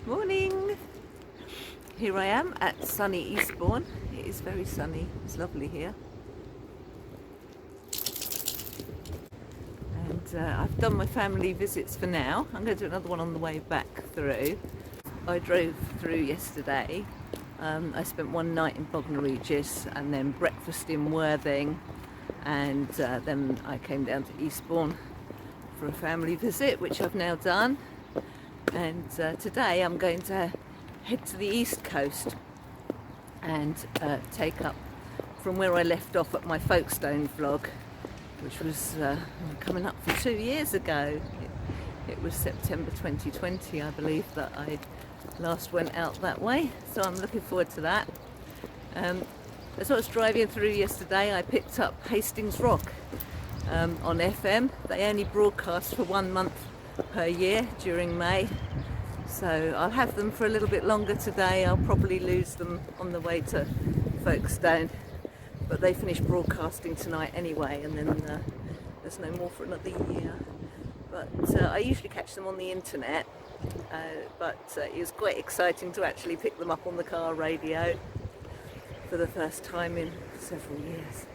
Morning! Here I am at sunny Eastbourne. It is very sunny, it's lovely here. And I've done my family visits for now. I'm going to do another one on the way back through. I drove through yesterday. I spent one night in Bognor Regis and then breakfast in Worthing, and then I came down to Eastbourne for a family visit, which I've now done. And today I'm going to head to the east coast and take up from where I left off at my Folkestone vlog, which was coming up for 2 years ago. It was September 2020, I believe, that I last went out that way, so I'm looking forward to that. As I was driving through yesterday, I picked up Hastings Rock on FM. They only broadcast for 1 month per year during May, so I'll have them for a little bit longer today. I'll probably lose them on the way to Folkestone, but they finish broadcasting tonight anyway, and then there's no more for another year. But I usually catch them on the internet, but it was quite exciting to actually pick them up on the car radio for the first time in several years.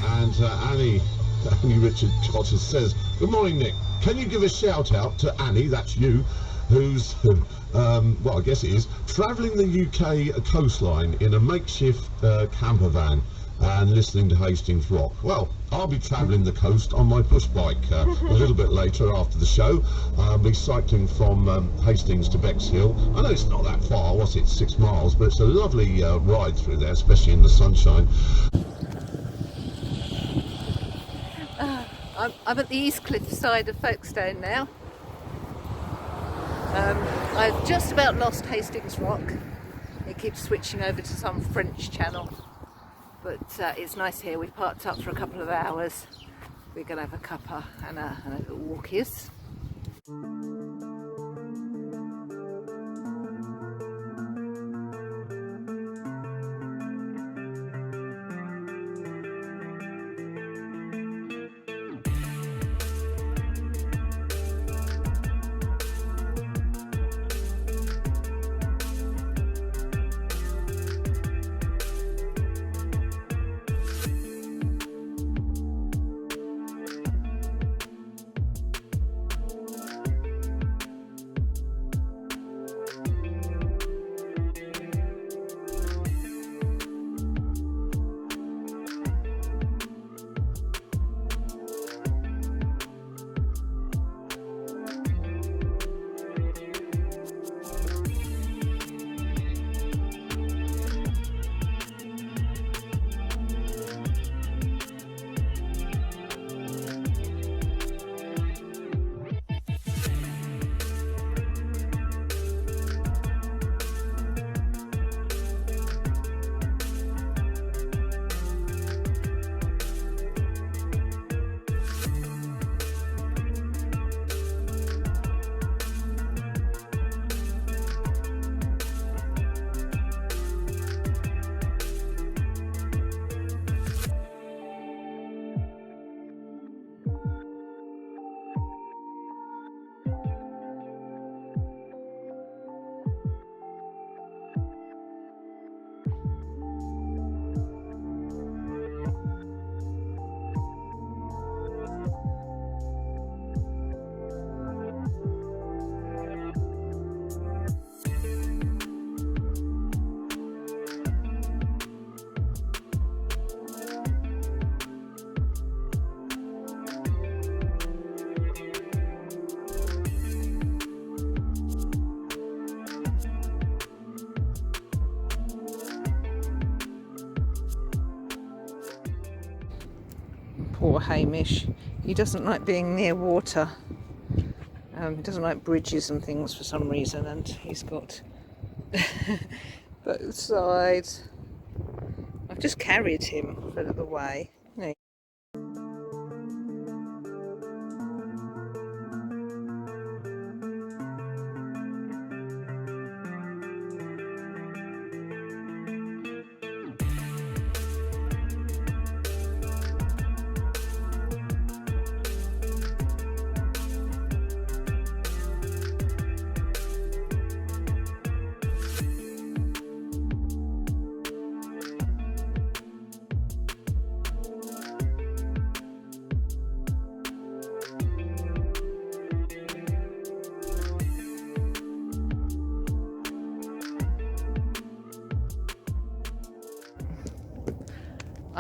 And Annie Richard Cotter says, "Good morning, Nick. Can you give a shout out to Annie, that's you, who's, well, I guess it is, travelling the UK coastline in a makeshift camper van and listening to Hastings Rock? Well, I'll be travelling the coast on my push bike a little bit later after the show. I'll be cycling from Hastings to Bexhill. I know it's not that far, what's it, 6 miles, but it's a lovely ride through there, especially in the sunshine." I'm at the East Cliff side of Folkestone now. I've just about lost Hastings Rock. It keeps switching over to some French channel, but it's nice here. We've parked up for a couple of hours. We're going to have a cuppa and a little walkies. Poor Hamish. He doesn't like being near water. He doesn't like bridges and things for some reason, and he's got both sides. I've just carried him for a little way.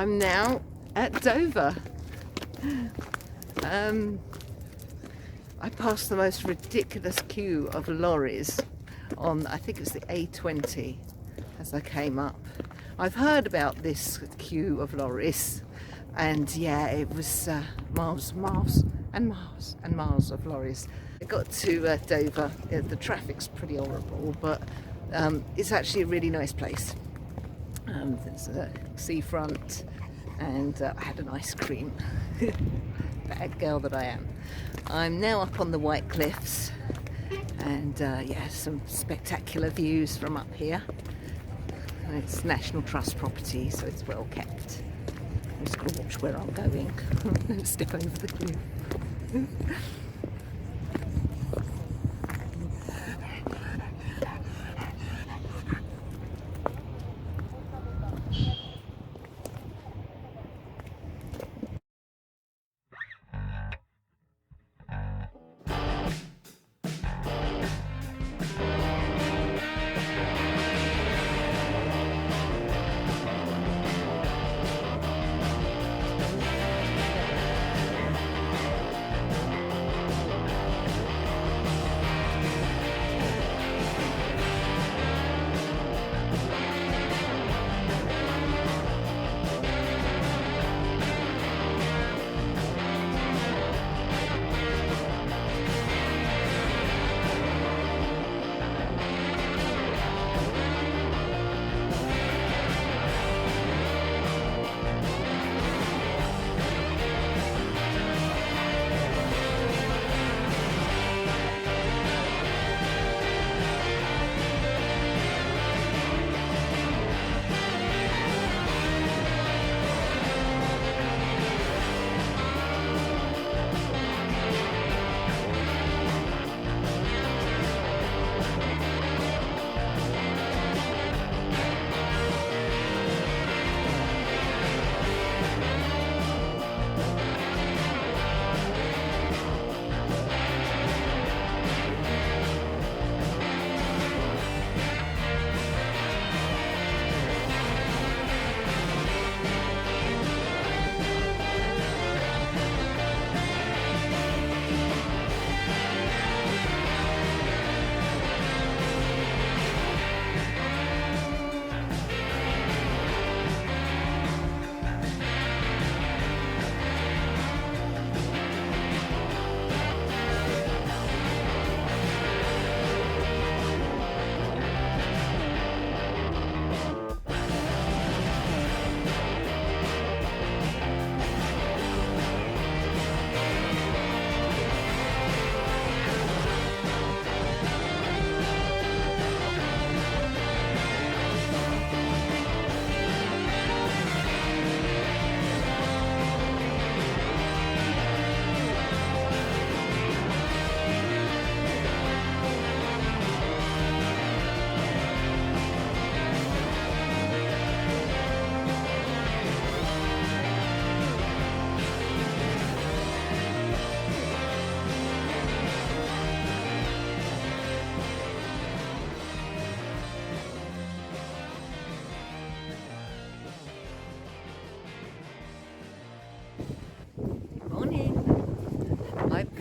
I'm now at Dover. I passed the most ridiculous queue of lorries on, I think it's the A20, as I came up. I've heard about this queue of lorries, and yeah, it was miles and miles of lorries. I got to Dover. The traffic's pretty horrible, but it's actually a really nice place. There's a seafront, and I had an ice cream. Bad girl that I am. I'm now up on the White Cliffs, and yeah, some spectacular views from up here. And it's National Trust property, so it's well kept. I'm just going to watch where I'm going. I'm going to step over the cliff.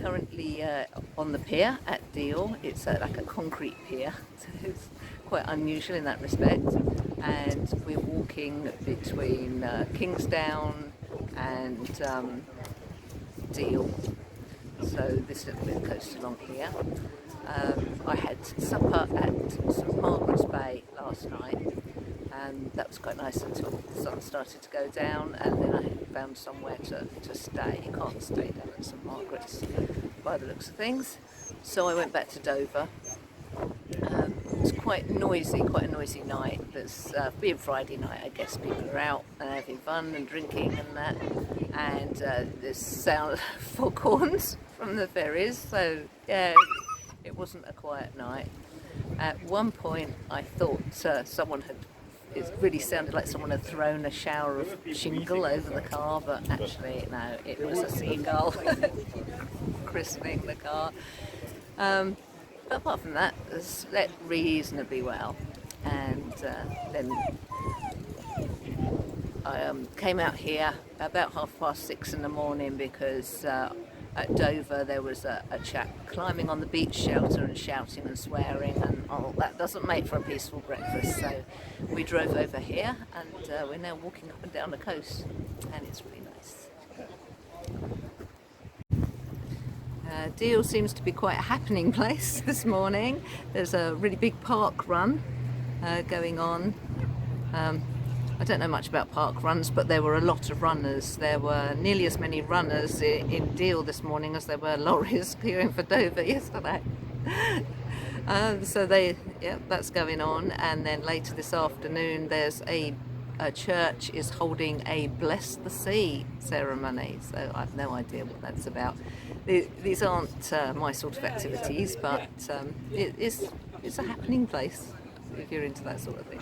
Currently on the pier at Deal. It's like a concrete pier, so it's quite unusual in that respect, and we're walking between Kingsdown and Deal, so this little bit of coast along here. I had supper at St Margaret's Bay last night, and that was quite nice until the sun started to go down, and then I found somewhere to stay. You can't stay down at St Margaret's by the looks of things, so I went back to Dover. It's quite a noisy night. There's being Friday night, I guess people are out and having fun and drinking and that, and there's sound of foghorns from the ferries, so yeah, it wasn't a quiet night. At one point I thought it really sounded like someone had thrown a shower of shingle over the car, but actually no, it was a seagull christening the car. But apart from that, it slept reasonably well, and then I came out here about 6:30 in the morning because at Dover there was a chap climbing on the beach shelter and shouting and swearing, and that doesn't make for a peaceful breakfast. So we drove over here, and we're now walking up and down the coast, and it's really nice. Deal seems to be quite a happening place this morning. There's a really big park run going on. I don't know much about park runs, but there were a lot of runners. There were nearly as many runners in Deal this morning as there were lorries queuing for Dover yesterday. So that's going on. And then later this afternoon, there's a church is holding a Bless the Sea ceremony. So I have no idea what that's about. These aren't my sort of activities, but it's a happening place if you're into that sort of thing.